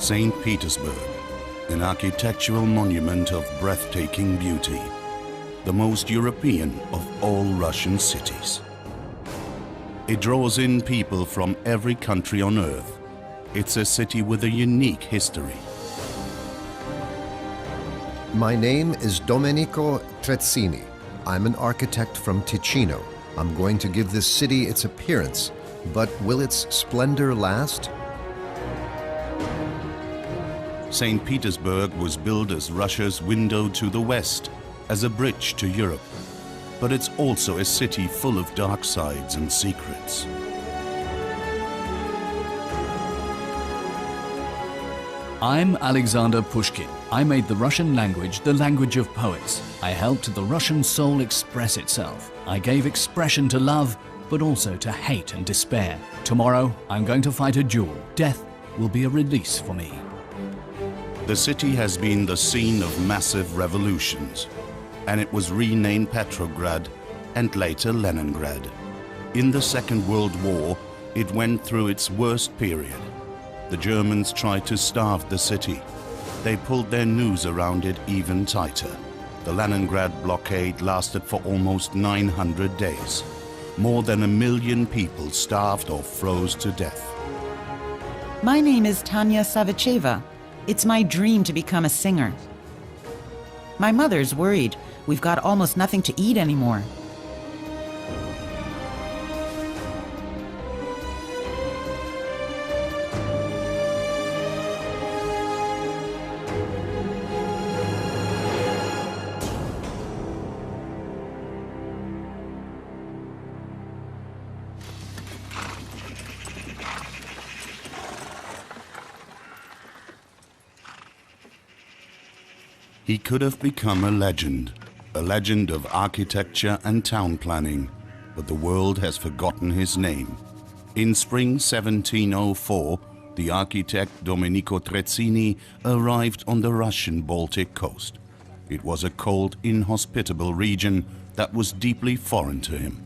St Petersburg, an architectural monument of breathtaking beauty, the most European of all Russian cities. It draws in people from every country on earth. It's a city with a unique history. My name is Domenico Trezzini. I'm an architect from Ticino. I'm going to give this city its appearance, but will its splendor last? St. Petersburg was built as Russia's window to the West, as a bridge to Europe. But it's also a city full of dark sides and secrets. I'm Alexander Pushkin. I made the Russian language the language of poets. I helped the Russian soul express itself. I gave expression to love, but also to hate and despair. Tomorrow, I'm going to fight a duel. Death will be a release for me. The city has been the scene of massive revolutions, and it was renamed Petrograd and later Leningrad. In the Second World War, it went through its worst period. The Germans tried to starve the city. They pulled their noose around it even tighter. The Leningrad blockade lasted for almost 900 days. More than 1 million people starved or froze to death. My name is Tanya Savicheva. It's my dream to become a singer. My mother's worried. We've got almost nothing to eat anymore. He could have become a legend of architecture and town planning, but the world has forgotten his name. In spring 1704, the architect Domenico Trezzini arrived on the Russian Baltic coast. It was a cold, inhospitable region that was deeply foreign to him.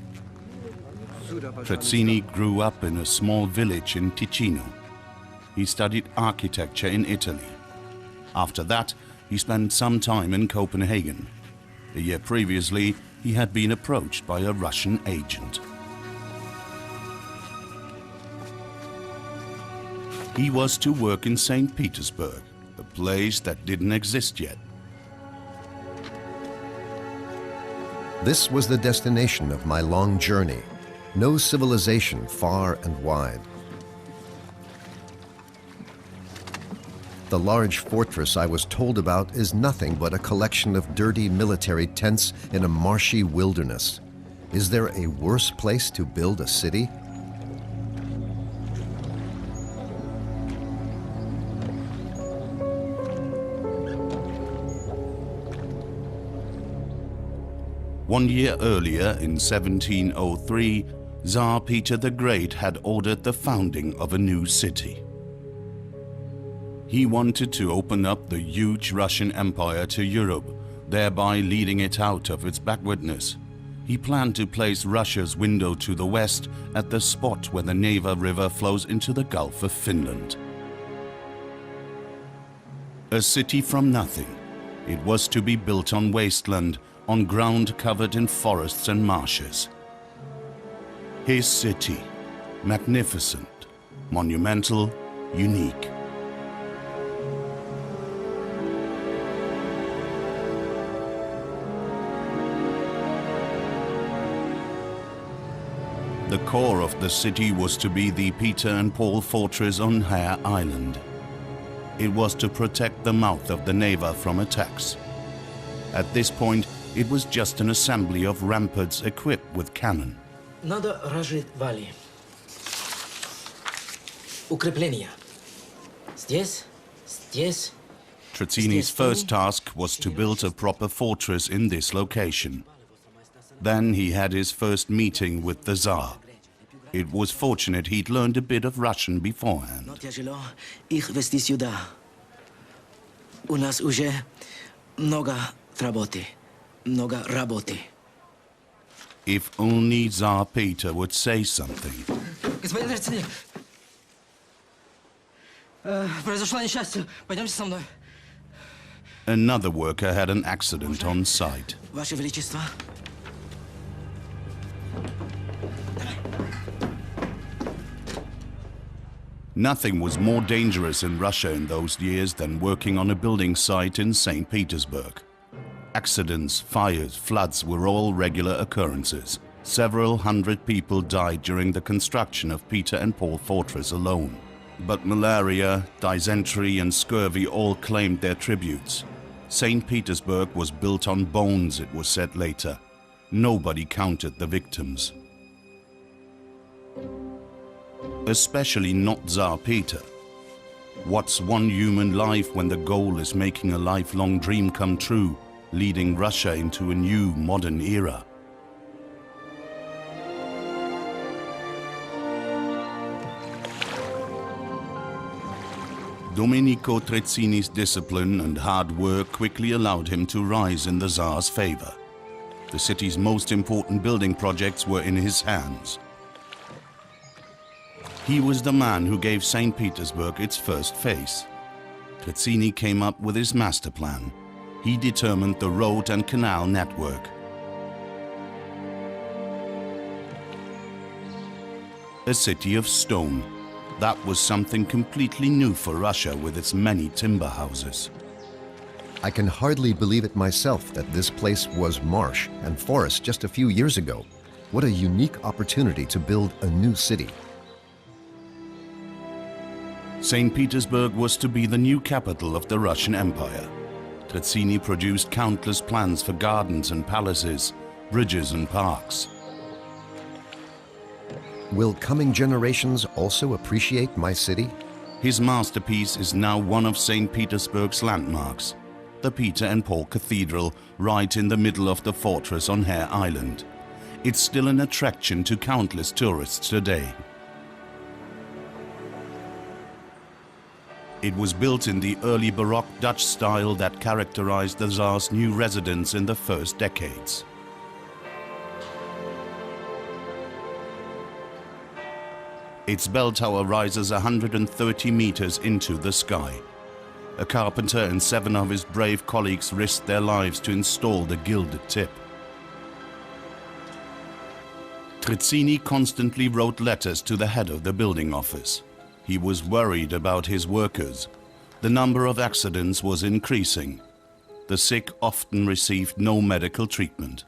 Trezzini grew up in a small village in Ticino. He studied architecture in Italy. After that, he spent some time in Copenhagen. A year previously, he had been approached by a Russian agent. He was to work in St. Petersburg, a place that didn't exist yet. This was the destination of my long journey. No civilization far and wide. The large fortress I was told about is nothing but a collection of dirty military tents in a marshy wilderness. Is there a worse place to build a city? One year earlier, in 1703, Tsar Peter the Great had ordered the founding of a new city. He wanted to open up the huge Russian Empire to Europe, thereby leading it out of its backwardness. He planned to place Russia's window to the west at the spot where the Neva River flows into the Gulf of Finland. A city from nothing, it was to be built on wasteland, on ground covered in forests and marshes. His city, magnificent, monumental, unique. The core of the city was to be the Peter and Paul Fortress on Hare Island. It was to protect the mouth of the Neva from attacks. At this point, it was just an assembly of ramparts equipped with cannon. Надо развивали. Укрепления. Здесь, здесь. Trezzini's first task was to build a proper fortress in this location. Then he had his first meeting with the Tsar. It was fortunate he'd learned a bit of Russian beforehand. Но тяжело их вести сюда. У нас уже много работы. Много работы. If only Tsar Peter would say something. Господин Trezzini, Произошло несчастье. Пойдемте со мной. Another worker had an accident on site. Ваше Величество. Nothing was more dangerous in Russia in those years than working on a building site in St. Petersburg. Accidents, fires, floods were all regular occurrences. Several hundred people died during the construction of Peter and Paul Fortress alone. But malaria, dysentery and scurvy all claimed their tributes. St. Petersburg was built on bones, it was said later. Nobody counted the victims. Especially not Tsar Peter. What's one human life when the goal is making a lifelong dream come true, leading Russia into a new modern era? Domenico Trezzini's discipline and hard work quickly allowed him to rise in the Tsar's favor. The city's most important building projects were in his hands. He was the man who gave St. Petersburg its first face. Trezzini came up with his master plan. He determined the road and canal network. A city of stone. That was something completely new for Russia with its many timber houses. I can hardly believe it myself that this place was marsh and forest just a few years ago. What a unique opportunity to build a new city. St. Petersburg was to be the new capital of the Russian Empire. Trezzini produced countless plans for gardens and palaces, bridges and parks. Will coming generations also appreciate my city? His masterpiece is now one of St. Petersburg's landmarks, the Peter and Paul Cathedral, right in the middle of the fortress on Hare Island. It's still an attraction to countless tourists today. It was built in the early Baroque Dutch style that characterized the Tsar's new residence in the first decades. Its bell tower rises 130 meters into the sky. A carpenter and 7 of his brave colleagues risked their lives to install the gilded tip. Trezzini constantly wrote letters to the head of the building office. He was worried about his workers. The number of accidents was increasing. The sick often received no medical treatment.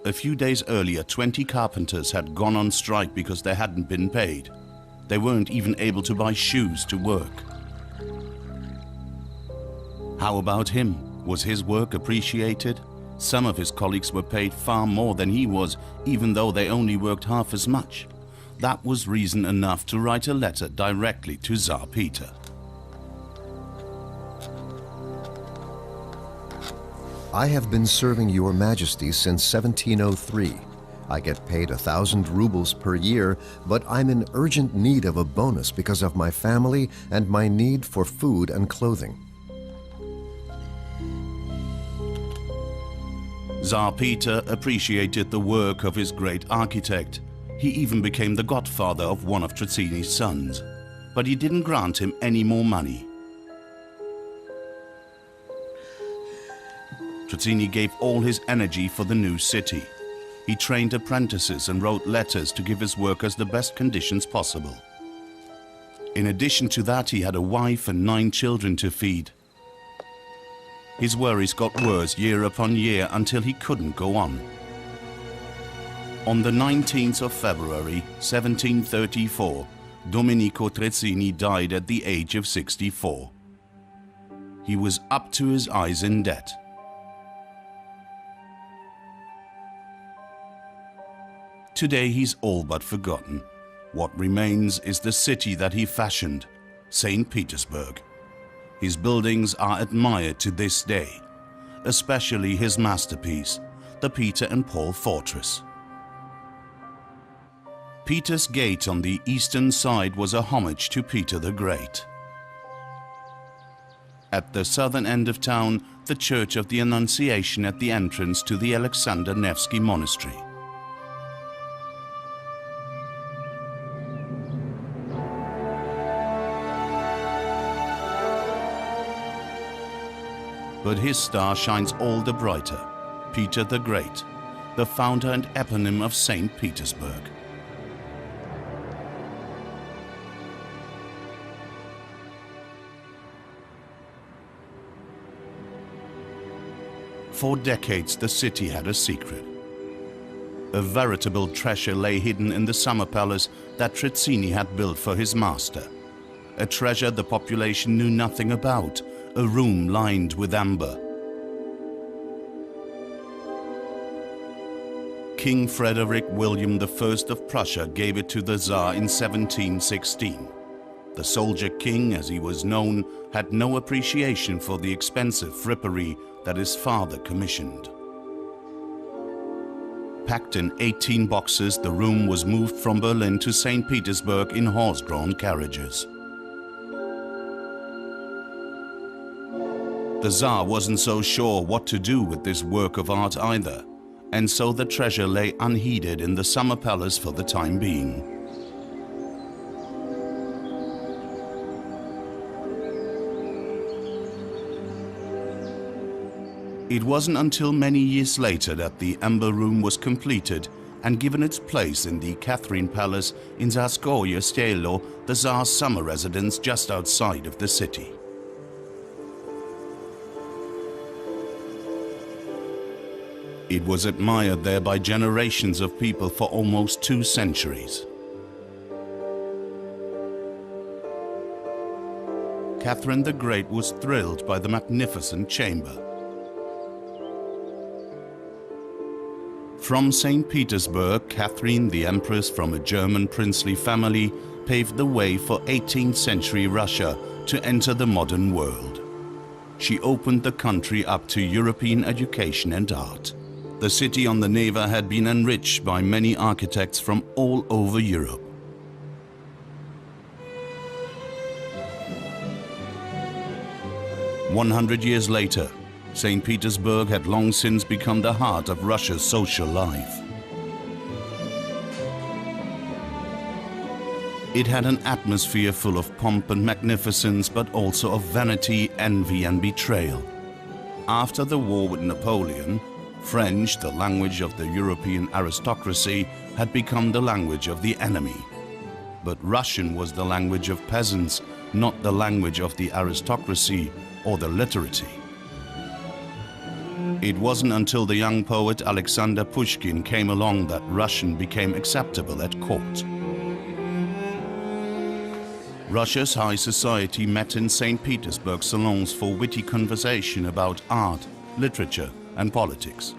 A few days earlier, 20 carpenters had gone on strike because they hadn't been paid. They weren't even able to buy shoes to work. How about him? Was his work appreciated? Some of his colleagues were paid far more than he was, even though they only worked half as much. That was reason enough to write a letter directly to Tsar Peter. I have been serving your majesty since 1703. I get paid 1,000 rubles per year, but I'm in urgent need of a bonus because of my family and my need for food and clothing. Tsar Peter appreciated the work of his great architect. He even became the godfather of one of Trezzini's sons. But he didn't grant him any more money. Trezzini gave all his energy for the new city. He trained apprentices and wrote letters to give his workers the best conditions possible. In addition to that, he had a wife and 9 children to feed. His worries got worse year upon year until he couldn't go on. On the 19th of February, 1734, Domenico Trezzini died at the age of 64. He was up to his eyes in debt. Today he's all but forgotten. What remains is the city that he fashioned, St. Petersburg. His buildings are admired to this day, especially his masterpiece, the Peter and Paul Fortress. Peter's Gate on the eastern side was a homage to Peter the Great. At the southern end of town, the Church of the Annunciation at the entrance to the Alexander Nevsky Monastery. But his star shines all the brighter. Peter the Great, the founder and eponym of St. Petersburg. For decades, the city had a secret. A veritable treasure lay hidden in the summer palace that Trizzini had built for his master. A treasure the population knew nothing about, a room lined with amber. King Frederick William I of Prussia gave it to the Tsar in 1716. The soldier king, as he was known, had no appreciation for the expensive frippery that his father commissioned. Packed in 18 boxes, the room was moved from Berlin to St. Petersburg in horse-drawn carriages. The Tsar wasn't so sure what to do with this work of art either, and so the treasure lay unheeded in the summer palace for the time being. It wasn't until many years later that the Amber Room was completed and given its place in the Catherine Palace in Tsarskoye Selo, the Tsar's summer residence just outside of the city. It was admired there by generations of people for almost 2 centuries. Catherine the Great was thrilled by the magnificent chamber. From St. Petersburg, Catherine, the Empress from a German princely family, paved the way for 18th century Russia to enter the modern world. She opened the country up to European education and art. The city on the Neva had been enriched by many architects from all over Europe. "100 years later, St. Petersburg had long since become the heart of Russia's social life. It had an atmosphere full of pomp and magnificence, but also of vanity, envy and betrayal. After the war with Napoleon, French, the language of the European aristocracy, had become the language of the enemy. But Russian was the language of peasants, not the language of the aristocracy or the literati. It wasn't until the young poet Alexander Pushkin came along that Russian became acceptable at court. Russia's high society met in St. Petersburg salons for witty conversation about art, literature and politics.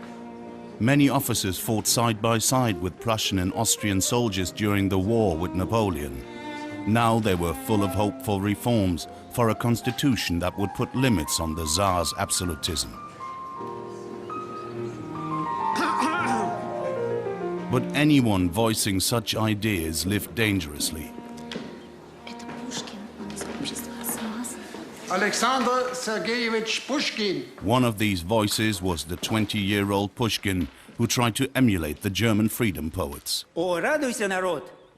Many officers fought side by side with Prussian and Austrian soldiers during the war with Napoleon. Now they were full of hope for reforms, for a constitution that would put limits on the Tsar's absolutism. But anyone voicing such ideas lived dangerously. Alexander Sergeyevich Pushkin. One of these voices was the 20-year-old Pushkin, who tried to emulate the German freedom poets.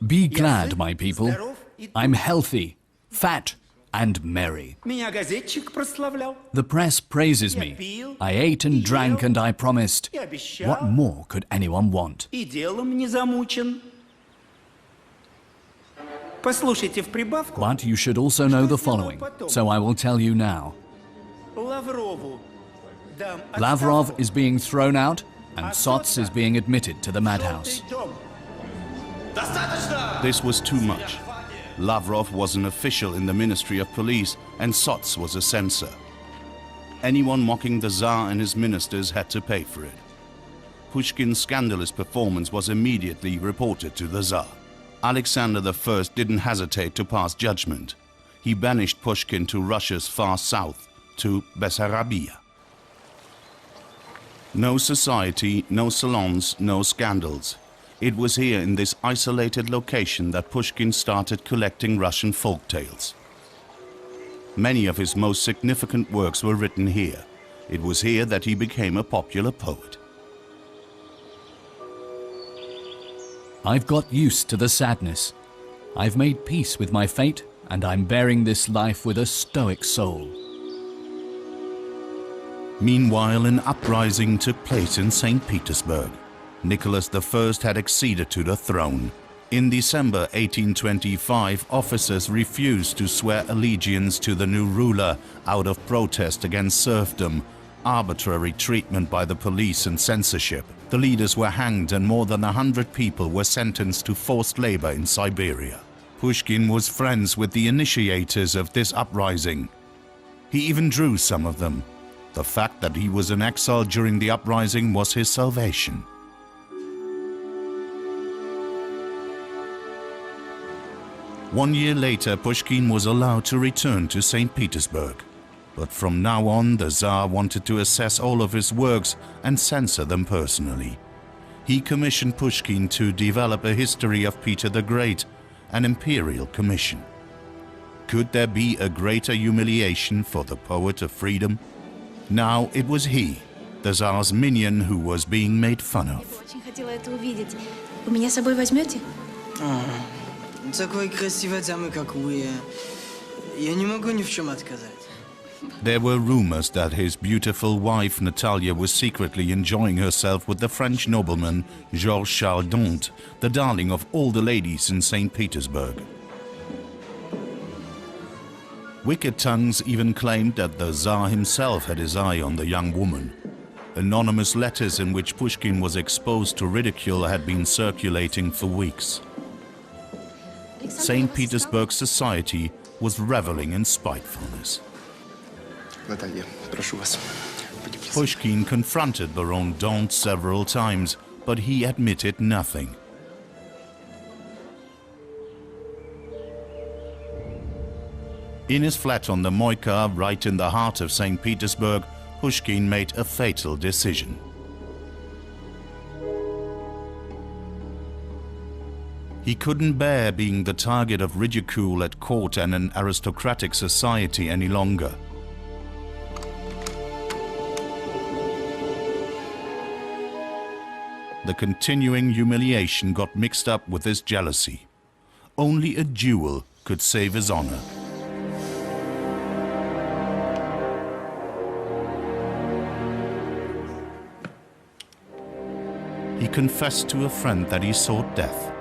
Be glad, my people. I'm healthy, fat, and merry. The press praises me. I ate and drank and I promised. What more could anyone want? But you should also know the following, so I will tell you now. Lavrov is being thrown out and Sots is being admitted to the madhouse. This was too much. Lavrov was an official in the Ministry of Police and Sots was a censor. Anyone mocking the Tsar and his ministers had to pay for it. Pushkin's scandalous performance was immediately reported to the Tsar. Alexander I didn't hesitate to pass judgment. He banished Pushkin to Russia's far south, to Bessarabia. No society, no salons, no scandals. It was here in this isolated location that Pushkin started collecting Russian folk tales. Many of his most significant works were written here. It was here that he became a popular poet. I've got used to the sadness. I've made peace with my fate, and I'm bearing this life with a stoic soul. Meanwhile, an uprising took place in St. Petersburg. Nicholas I had acceded to the throne. In December 1825, officers refused to swear allegiance to the new ruler out of protest against serfdom, arbitrary treatment by the police and censorship. The leaders were hanged and more than 100 people were sentenced to forced labor in Siberia. Pushkin was friends with the initiators of this uprising. He even drew some of them. The fact that he was in exile during the uprising was his salvation. One year later, Pushkin was allowed to return to St. Petersburg. But from now on, the Tsar wanted to assess all of his works and censor them personally. He commissioned Pushkin to develop a history of Peter the Great, an imperial commission. Could there be a greater humiliation for the poet of freedom? Now it was he, the Tsar's minion, who was being made fun of. Очень хотела это увидеть. Вы меня с собой возьмете? Такой красивой дамы, как вы, я не могу ни в чем отказать. There were rumors that his beautiful wife Natalia was secretly enjoying herself with the French nobleman Georges Charles d'Ont, the darling of all the ladies in St. Petersburg. Wicked tongues even claimed that the Tsar himself had his eye on the young woman. Anonymous letters in which Pushkin was exposed to ridicule had been circulating for weeks. St. Petersburg society was reveling in spitefulness. Наталья, прошу вас. Pushkin confronted Baron d'Ont several times, but he admitted nothing. In his flat on the Moika, right in the heart of St. Petersburg, Pushkin made a fatal decision. He couldn't bear being the target of ridicule at court and an aristocratic society any longer. The continuing humiliation got mixed up with his jealousy. Only a duel could save his honor. He confessed to a friend that he sought death.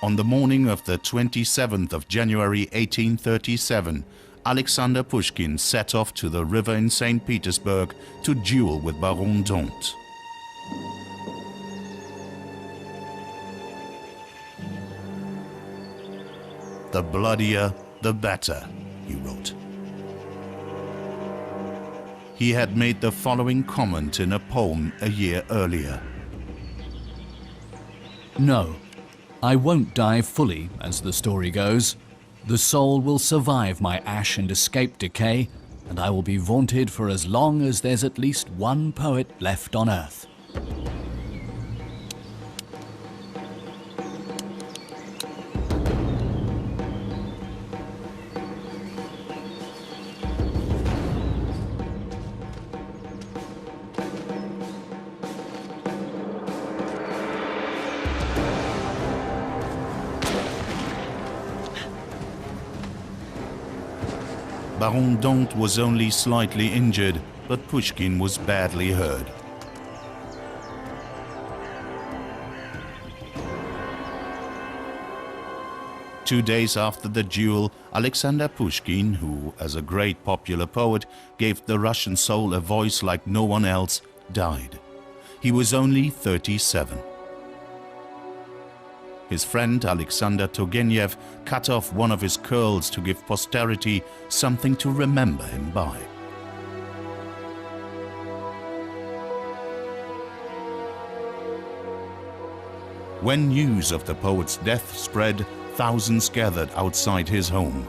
On the morning of the 27th of January 1837, Alexander Pushkin set off to the river in St. Petersburg to duel with Baron d'Ont. "The bloodier, the better," he wrote. He had made the following comment in a poem a year earlier. No, I won't die fully, as the story goes. The soul will survive my ash and escape decay, and I will be vaunted for as long as there's at least one poet left on earth. Baron d'Ont was only slightly injured, but Pushkin was badly hurt. Two days after the duel, Alexander Pushkin, who, as a great popular poet, gave the Russian soul a voice like no one else, died. He was only 37. His friend Alexander Turgenev cut off one of his curls to give posterity something to remember him by. When news of the poet's death spread, thousands gathered outside his home.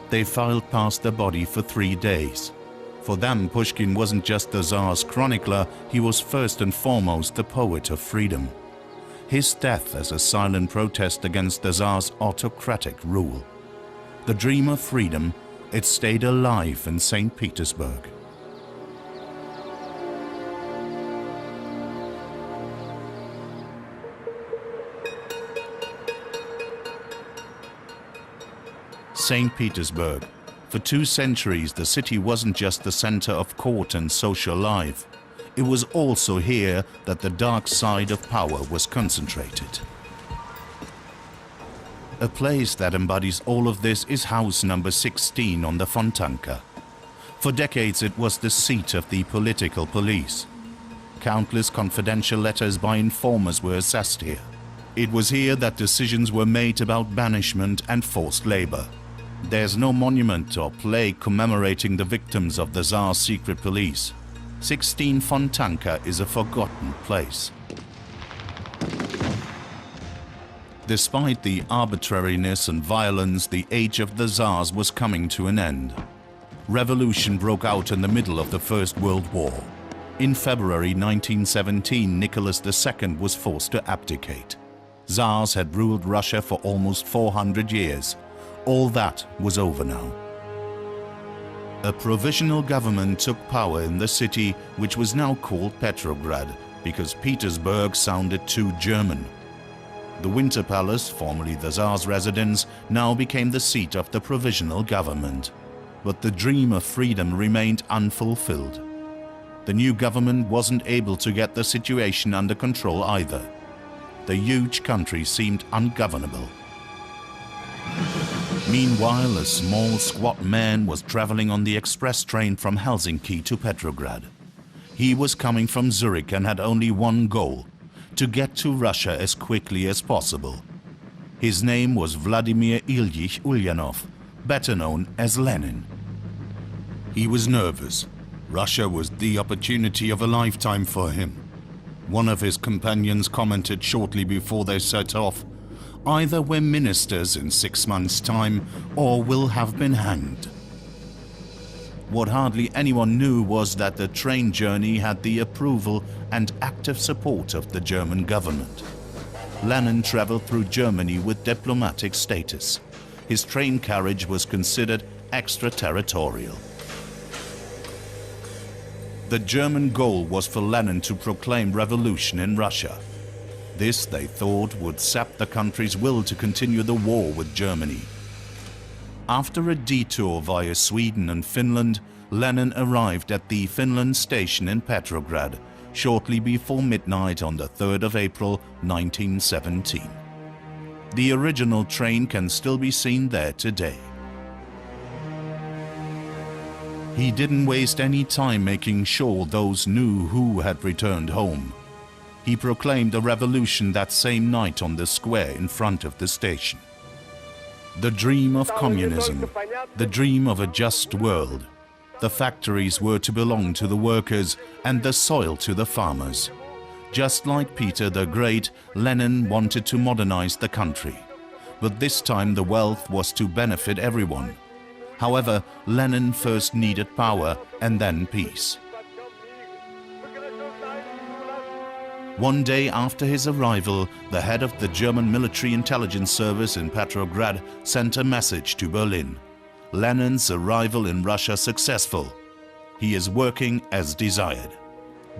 They filed past the body for 3 days. For them, Pushkin wasn't just the Tsar's chronicler, he was first and foremost the poet of freedom. His death as a silent protest against the Tsar's autocratic rule. The dream of freedom it stayed alive in St. Petersburg. St. Petersburg. For 2 centuries, the city wasn't just the center of court and social life. It was also here that the dark side of power was concentrated. A place that embodies all of this is house number 16 on the Fontanka. For decades, it was the seat of the political police. Countless confidential letters by informers were assessed here. It was here that decisions were made about banishment and forced labor. There's no monument or plaque commemorating the victims of the Tsar's secret police. 16 Fontanka is a forgotten place. Despite the arbitrariness and violence, the age of the Tsars was coming to an end. Revolution broke out in the middle of the First World War. In February 1917, Nicholas II was forced to abdicate. Tsars had ruled Russia for almost 400 years. All that was over now. A provisional government took power in the city, which was now called Petrograd, because Petersburg sounded too German. The Winter Palace, formerly the Tsar's residence, now became the seat of the provisional government. But the dream of freedom remained unfulfilled. The new government wasn't able to get the situation under control either. The huge country seemed ungovernable. Meanwhile, a small, squat man was traveling on the express train from Helsinki to Petrograd. He was coming from Zurich and had only one goal: to get to Russia as quickly as possible. His name was Vladimir Ilyich Ulyanov, better known as Lenin. He was nervous. Russia was the opportunity of a lifetime for him. One of his companions commented shortly before they set off, "Either we're ministers in 6 months' time, or we'll have been hanged." What hardly anyone knew was that the train journey had the approval and active support of the German government. Lenin traveled through Germany with diplomatic status. His train carriage was considered extraterritorial. The German goal was for Lenin to proclaim revolution in Russia. This, they thought, would sap the country's will to continue the war with Germany. After a detour via Sweden and Finland, Lenin arrived at the Finland station in Petrograd shortly before midnight on the 3rd of April 1917. The original train can still be seen there today. He didn't waste any time making sure those knew who had returned home. He proclaimed a revolution that same night on the square in front of the station. The dream of communism, the dream of a just world. The factories were to belong to the workers and the soil to the farmers. Just like Peter the Great, Lenin wanted to modernize the country. But this time the wealth was to benefit everyone. However, Lenin first needed power and then peace. One day after his arrival, the head of the German military intelligence service in Petrograd sent a message to Berlin. Lenin's arrival in Russia successful. He is working as desired.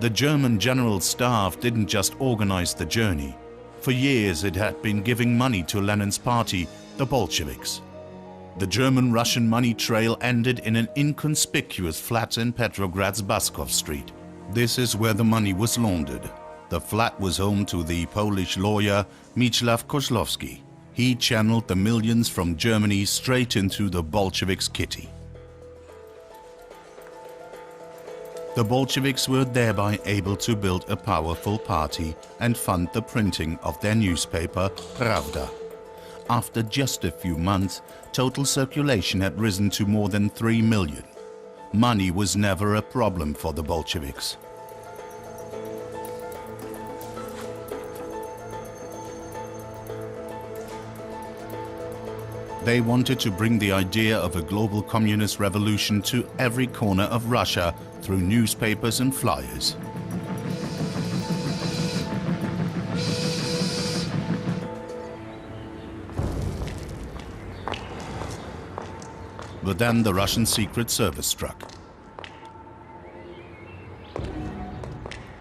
The German general staff didn't just organize the journey. For years it had been giving money to Lenin's party, the Bolsheviks. The German-Russian money trail ended in an inconspicuous flat in Petrograd's Baskov Street. This is where the money was laundered. The flat was home to the Polish lawyer Mieczysław Kozłowski. He channeled the millions from Germany straight into the Bolsheviks' kitty. The Bolsheviks were thereby able to build a powerful party and fund the printing of their newspaper, Pravda. After just a few months, total circulation had risen to more than 3 million. Money was never a problem for the Bolsheviks. They wanted to bring the idea of a global communist revolution to every corner of Russia through newspapers and flyers. But then the Russian Secret Service struck.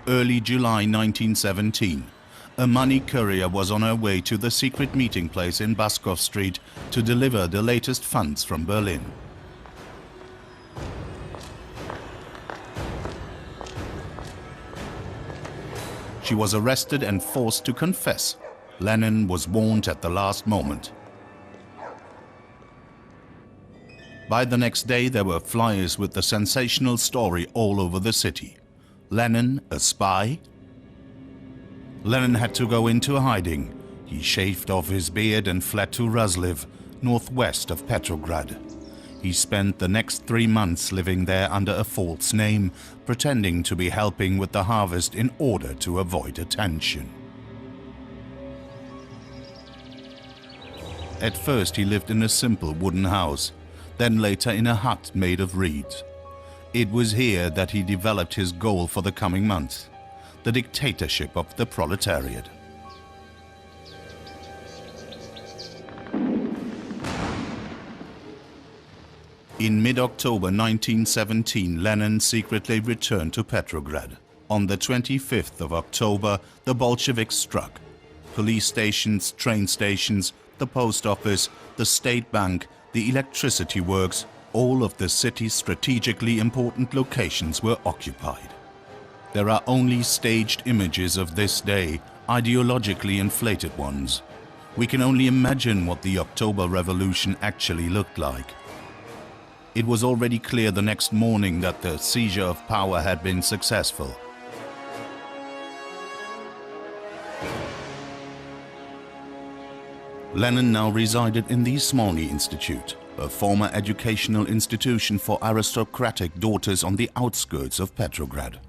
Early July 1917, a money courier was on her way to the secret meeting place in Baskov Street to deliver the latest funds from Berlin. She was arrested and forced to confess. Lenin was warned at the last moment. By the next day, there were flyers with the sensational story all over the city. Lenin, a spy? Lenin had to go into hiding. He shaved off his beard and fled to Razliv, northwest of Petrograd. He spent the next 3 months living there under a false name, pretending to be helping with the harvest in order to avoid attention. At first he lived in a simple wooden house, then later in a hut made of reeds. It was here that he developed his goal for the coming months, the dictatorship of the proletariat. In mid-October 1917, Lenin secretly returned to Petrograd. On the 25th of October, the Bolsheviks struck. Police stations, train stations, the post office, the state bank, the electricity works, all of the city's strategically important locations were occupied. There are only staged images of this day, ideologically inflated ones. We can only imagine what the October Revolution actually looked like. It was already clear the next morning that the seizure of power had been successful. Lenin now resided in the Smolny Institute, a former educational institution for aristocratic daughters on the outskirts of Petrograd.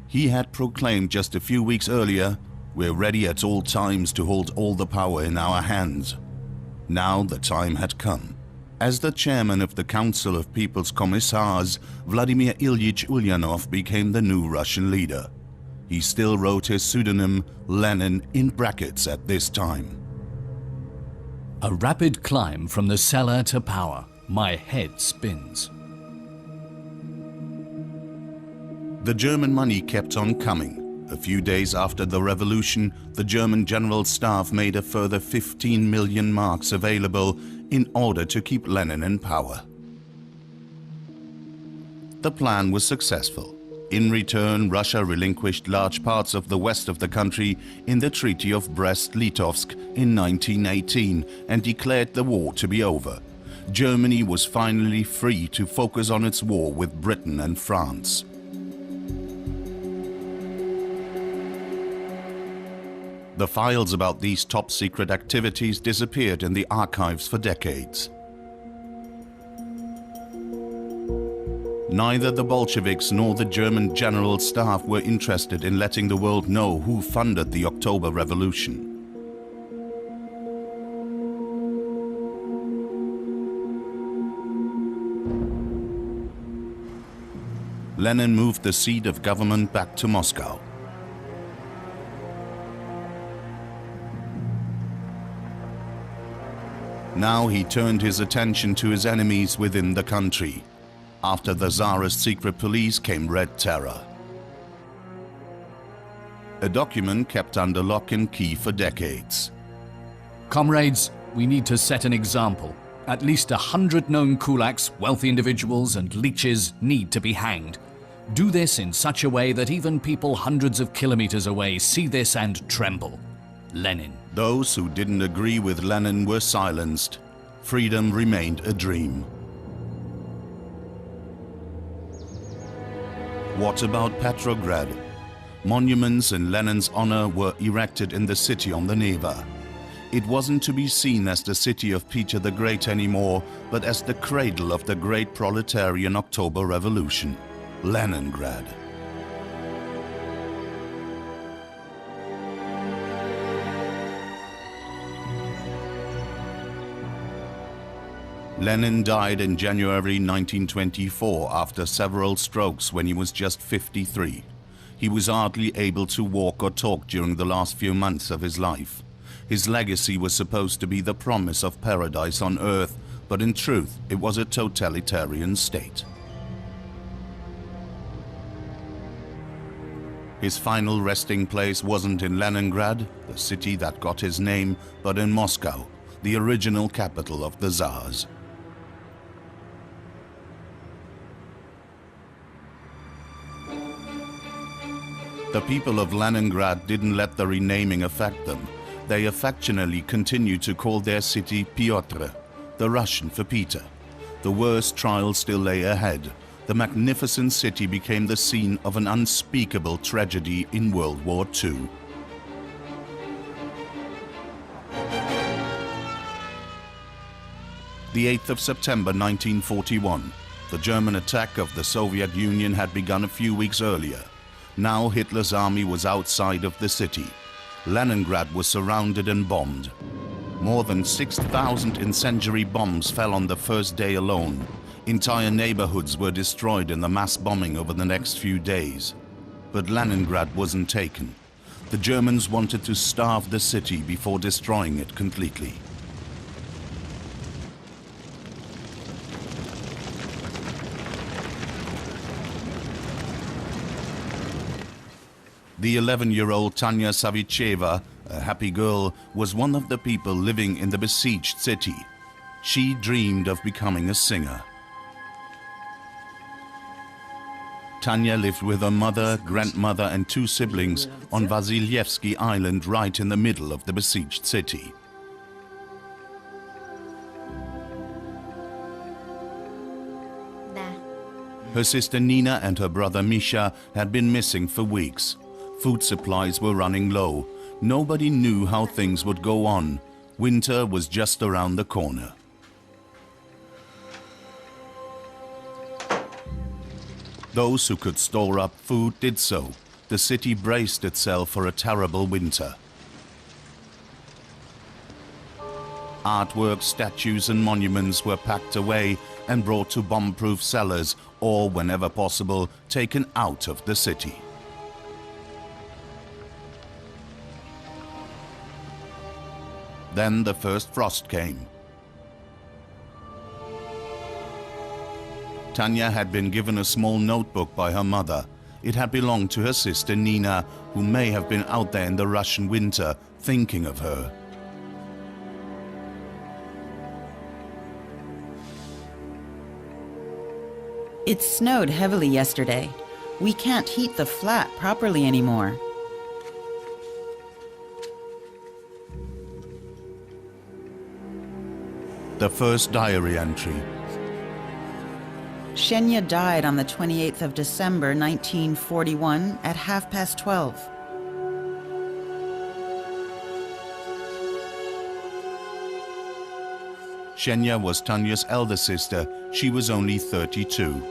He had proclaimed just a few weeks earlier, "We're ready at all times to hold all the power in our hands." Now the time had come. As the chairman of the Council of People's Commissars, Vladimir Ilyich Ulyanov became the new Russian leader. He still wrote his pseudonym Lenin in brackets at this time. A rapid climb from the cellar to power. My head spins. The German money kept on coming. A few days after the revolution, the German General Staff made a further 15 million marks available in order to keep Lenin in power. The plan was successful. In return, Russia relinquished large parts of the west of the country in the Treaty of Brest-Litovsk in 1918 and declared the war to be over. Germany was finally free to focus on its war with Britain and France. The files about these top-secret activities disappeared in the archives for decades. Neither the Bolsheviks nor the German General Staff were interested in letting the world know who funded the October Revolution. Lenin moved the seat of government back to Moscow. Now he turned his attention to his enemies within the country. After the Tsarist secret police came Red Terror. A document kept under lock and key for decades. Comrades, we need to set an example. At least 100 known kulaks, wealthy individuals and leeches need to be hanged. Do this in such a way that even people hundreds of kilometers away see this and tremble. Lenin. Those who didn't agree with Lenin were silenced. Freedom remained a dream. What about Petrograd? Monuments in Lenin's honor were erected in the city on the Neva. It wasn't to be seen as the city of Peter the Great anymore, but as the cradle of the great proletarian October Revolution, Leningrad. Lenin died in January 1924 after several strokes when he was just 53. He was hardly able to walk or talk during the last few months of his life. His legacy was supposed to be the promise of paradise on earth, but in truth it was a totalitarian state. His final resting place wasn't in Leningrad, the city that got his name, but in Moscow, the original capital of the Tsars. The people of Leningrad didn't let the renaming affect them. They affectionately continued to call their city Pyotr, the Russian for Peter. The worst trial still lay ahead. The magnificent city became the scene of an unspeakable tragedy in World War II. The 8th of September 1941. The German attack of the Soviet Union had begun a few weeks earlier. Now Hitler's army was outside of the city. Leningrad was surrounded and bombed. More than 6,000 incendiary bombs fell on the first day alone. Entire neighborhoods were destroyed in the mass bombing over the next few days. But Leningrad wasn't taken. The Germans wanted to starve the city before destroying it completely. The 11-year-old Tanya Savicheva, a happy girl, was one of the people living in the besieged city. She dreamed of becoming a singer. Tanya lived with her mother, grandmother and 2 siblings on Vasilyevsky Island right in the middle of the besieged city. Her sister Nina and her brother Misha had been missing for weeks. Food supplies were running low. Nobody knew how things would go on. Winter was just around the corner. Those who could store up food did so. The city braced itself for a terrible winter. Artwork, statues and monuments were packed away and brought to bomb-proof cellars or, whenever possible, taken out of the city. Then the first frost came. Tanya had been given a small notebook by her mother. It had belonged to her sister Nina, who may have been out there in the Russian winter, thinking of her. It snowed heavily yesterday. We can't heat the flat properly anymore. The first diary entry. Shenya died on the 28th of December 1941 at 12:30. Shenya was Tanya's elder sister. She was only 32.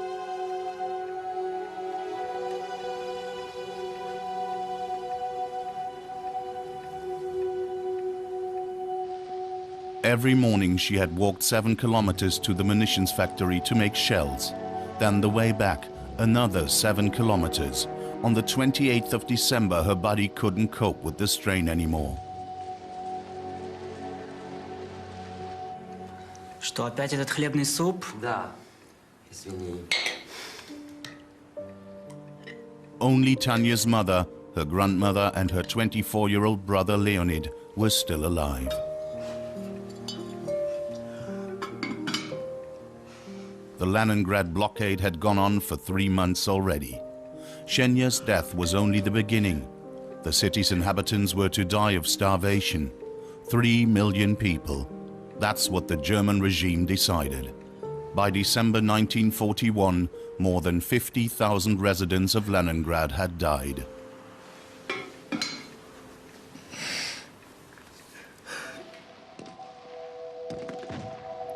Every morning she had walked 7 kilometers to the munitions factory to make shells. Then the way back, another 7 kilometers. On the 28th of December, her body couldn't cope with the strain anymore. Что, опять этот хлебный суп? Да, извини. Only Tanya's mother, her grandmother and her 24-year-old brother Leonid were still alive. The Leningrad blockade had gone on for 3 months already. Shenya's death was only the beginning. The city's inhabitants were to die of starvation. 3 million people. That's what the German regime decided. By December 1941, more than 50,000 residents of Leningrad had died.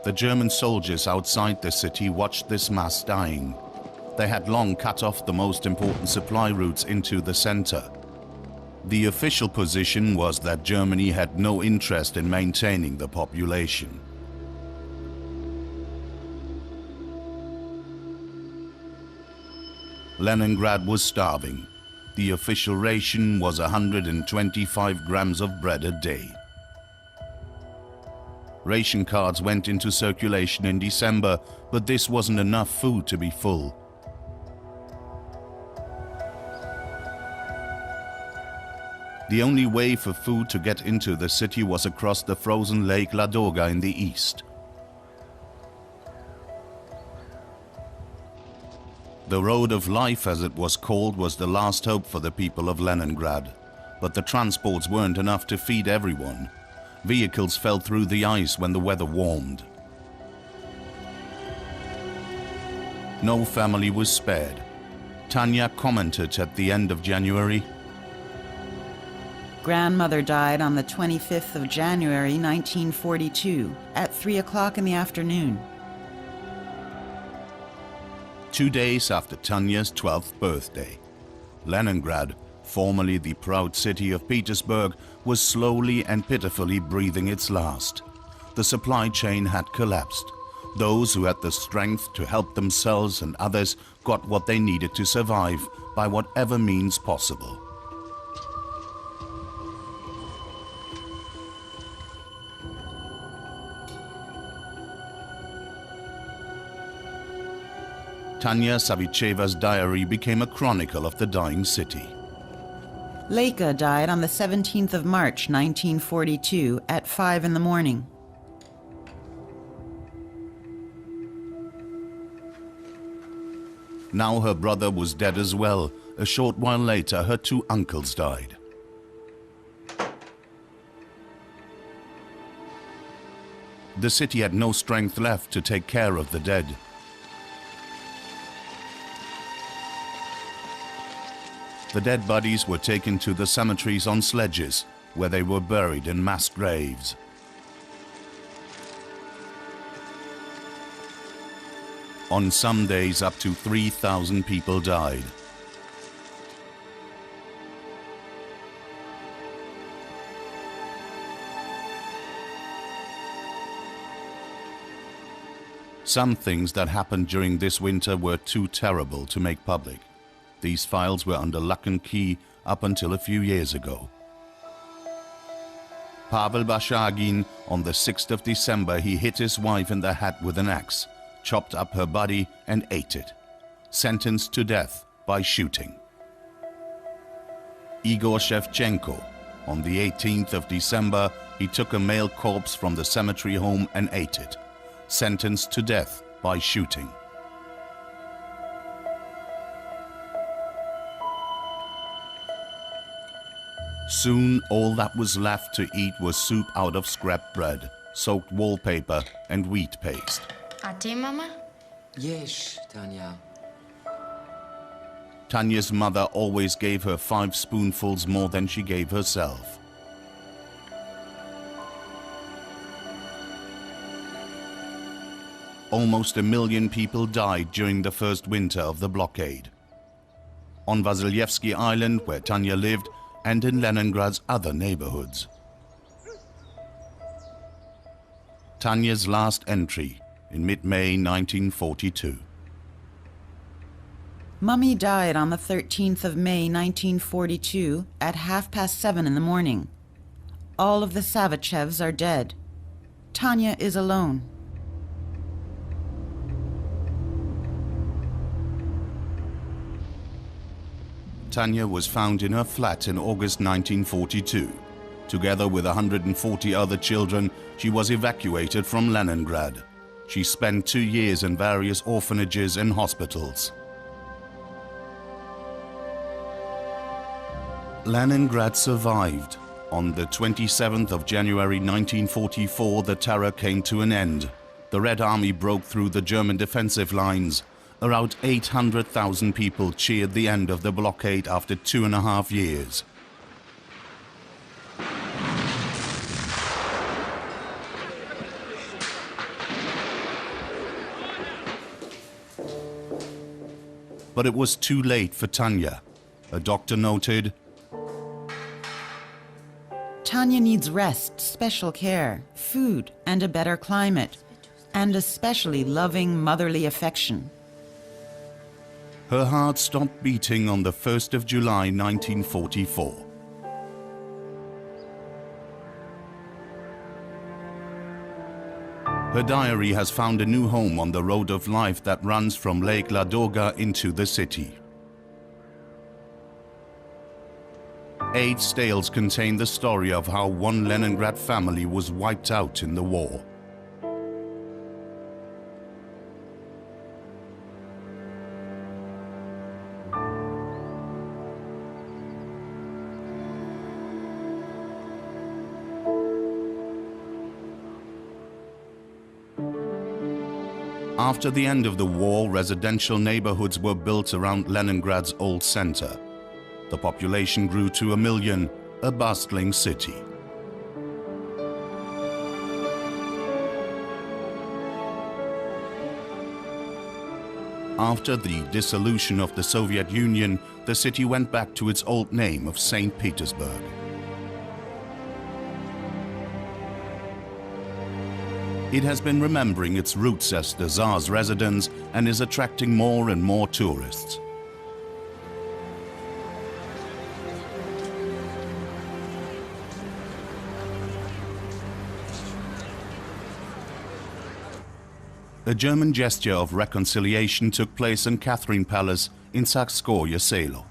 The German soldiers outside the city watched this mass dying. They had long cut off the most important supply routes into the center. The official position was that Germany had no interest in maintaining the population. Leningrad was starving. The official ration was 125 grams of bread a day. Ration cards went into circulation in December, but this wasn't enough food to be full. The only way for food to get into the city was across the frozen lake Ladoga in the east. The Road of Life, as it was called, was the last hope for the people of Leningrad. But the transports weren't enough to feed everyone. Vehicles fell through the ice when the weather warmed. No family was spared. Tanya commented at the end of January, Grandmother died on the 25th of January 1942 at 3 o'clock in the afternoon. 2 days after Tanya's 12th birthday. Leningrad, formerly the proud city of Petersburg, was slowly and pitifully breathing its last. The supply chain had collapsed. Those who had the strength to help themselves and others got what they needed to survive by whatever means possible. Tanya Savicheva's diary became a chronicle of the dying city. Leica died on the 17th of March 1942 at 5 in the morning. Now her brother was dead as well. A short while later, her two uncles died. The city had no strength left to take care of the dead. The dead bodies were taken to the cemeteries on sledges, where they were buried in mass graves. On some days, up to 3,000 people died. Some things that happened during this winter were too terrible to make public. These files were under lock and key up until a few years ago. Pavel Bashagin, on the 6th of December, he hit his wife in the head with an axe, chopped up her body and ate it. Sentenced to death by shooting. Igor Shevchenko, on the 18th of December, he took a male corpse from the cemetery home and ate it. Sentenced to death by shooting. Soon, all that was left to eat was soup out of scrap bread, soaked wallpaper, and wheat paste. A ty, mama? Yes, Tanya. Tanya's mother always gave her 5 spoonfuls more than she gave herself. Almost 1 million people died during the first winter of the blockade. On Vasilyevsky Island, where Tanya lived, and in Leningrad's other neighborhoods. Tanya's last entry in mid-May 1942. Mummy died on the 13th of May 1942 at 7:30 in the morning. All of the Savichevs are dead. Tanya is alone. Tanya was found in her flat in August 1942. Together with 140 other children, she was evacuated from Leningrad. She spent 2 years in various orphanages and hospitals. Leningrad survived. On the 27th of January 1944, the terror came to an end. The Red Army broke through the German defensive lines. Around 800,000 people cheered the end of the blockade after 2.5 years. But it was too late for Tanya. A doctor noted, Tanya needs rest, special care, food, and a better climate, and especially loving motherly affection. Her heart stopped beating on the 1st of July 1944. Her diary has found a new home on the road of life that runs from Lake Ladoga into the city. 8 tales contain the story of how one Leningrad family was wiped out in the war. After the end of the war, residential neighborhoods were built around Leningrad's old center. The population grew to 1 million, a bustling city. After the dissolution of the Soviet Union, the city went back to its old name of St. Petersburg. It has been remembering its roots as the Tsar's residence and is attracting more and more tourists. A German gesture of reconciliation took place in Catherine Palace in Sakskoye Selo.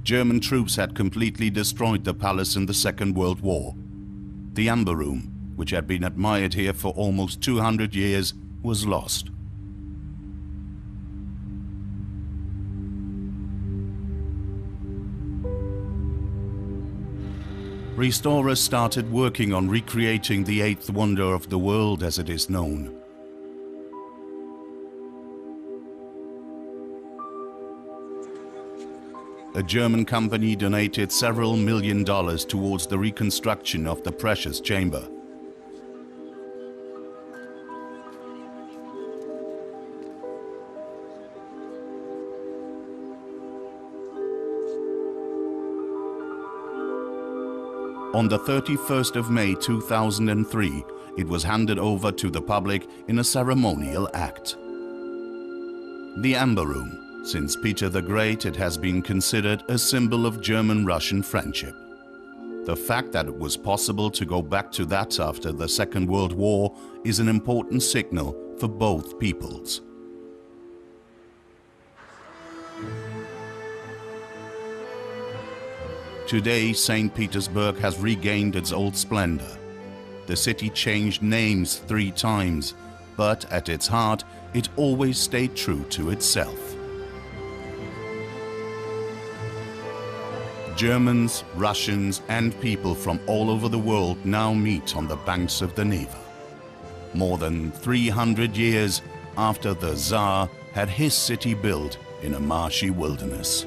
German troops had completely destroyed the palace in the Second World War. The Amber Room, which had been admired here for almost 200 years, was lost. Restorers started working on recreating the 8th wonder of the world as it is known. A German company donated several $1 million towards the reconstruction of the precious chamber. On the 31st of May 2003, it was handed over to the public in a ceremonial act. The Amber Room. Since Peter the Great, it has been considered a symbol of German-Russian friendship. The fact that it was possible to go back to that after the Second World War is an important signal for both peoples. Today, St. Petersburg has regained its old splendor. The city changed names 3 times, but at its heart, it always stayed true to itself. Germans, Russians, and people from all over the world now meet on the banks of the Neva. More than 300 years after the Tsar had his city built in a marshy wilderness.